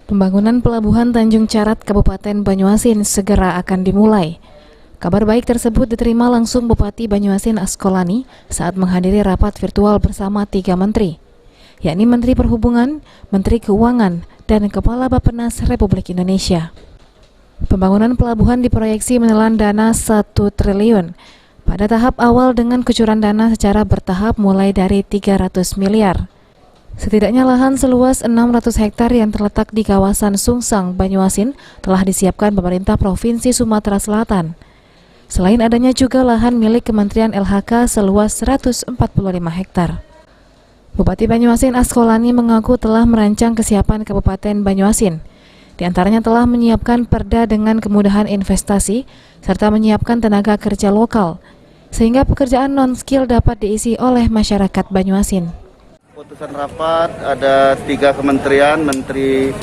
Pembangunan Pelabuhan Tanjung Carat Kabupaten Banyuasin segera akan dimulai. Kabar baik tersebut diterima langsung Bupati Banyuasin Askolani saat menghadiri rapat virtual bersama 3 menteri, yakni Menteri Perhubungan, Menteri Keuangan, dan Kepala Bappenas Republik Indonesia. Pembangunan pelabuhan diproyeksi menelan dana 1 triliun pada tahap awal dengan kucuran dana secara bertahap mulai dari 300 miliar. Setidaknya lahan seluas 600 hektar yang terletak di kawasan Sungsang, Banyuasin telah disiapkan pemerintah Provinsi Sumatera Selatan. Selain adanya juga lahan milik Kementerian LHK seluas 145 hektar. Bupati Banyuasin Askolani mengaku telah merancang kesiapan Kabupaten Banyuasin. Di antaranya telah menyiapkan perda dengan kemudahan investasi serta menyiapkan tenaga kerja lokal, sehingga pekerjaan non-skill dapat diisi oleh masyarakat Banyuasin. Putusan rapat ada 3 kementerian, Menteri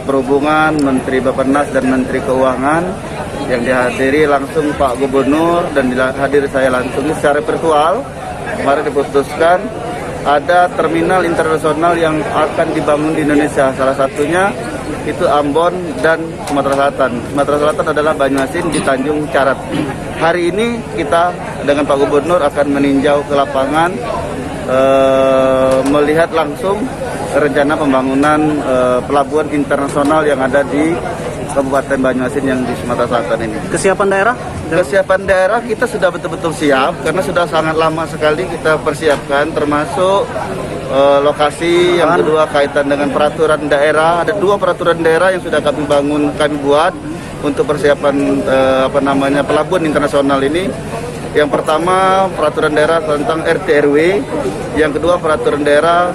Perhubungan, Menteri Bappenas, dan Menteri Keuangan yang dihadiri langsung Pak Gubernur dan dihadiri saya langsung secara virtual. Kemarin diputuskan ada terminal internasional yang akan dibangun di Indonesia. Salah satunya itu Ambon dan Sumatera Selatan. Sumatera Selatan adalah Banyuasin di Tanjung Carat. Hari ini kita dengan Pak Gubernur akan meninjau ke lapangan, melihat langsung rencana pembangunan pelabuhan internasional yang ada di Kabupaten Banyuasin yang di Sumatera Selatan ini. Kesiapan daerah? Kesiapan daerah kita sudah betul-betul siap karena sudah sangat lama sekali kita persiapkan, termasuk lokasi. Yang kedua kaitan dengan peraturan daerah. Ada 2 peraturan daerah yang sudah kami buat untuk persiapan pelabuhan internasional ini. Yang pertama peraturan daerah tentang RT/RW, yang kedua peraturan daerah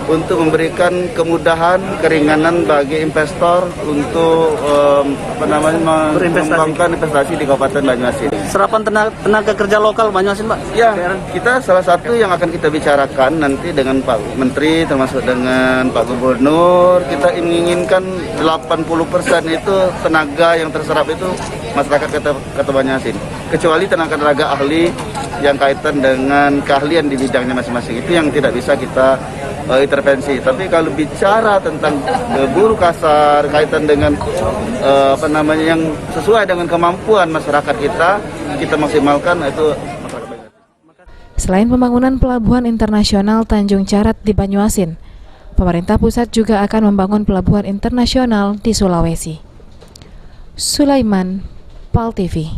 untuk memberikan kemudahan, keringanan bagi investor untuk mengembangkan investasi di Kabupaten Banyuasin. Serapan tenaga kerja lokal Banyuasin, Pak? Ya, kita salah satu yang akan kita bicarakan nanti dengan Pak Menteri, termasuk dengan Pak Gubernur. Kita menginginkan 80% itu tenaga yang terserap itu masyarakat Kota Banyuasin. Kecuali tenaga ahli yang kaitan dengan keahlian di bidangnya masing-masing, itu yang tidak bisa kita intervensi. Tapi kalau bicara tentang buruh kasar kaitan dengan yang sesuai dengan kemampuan masyarakat kita maksimalkan itu masyarakat Banyuasin. Selain pembangunan pelabuhan internasional Tanjung Carat di Banyuasin, pemerintah pusat juga akan membangun pelabuhan internasional di Sulawesi. Sulaiman, PAL TV.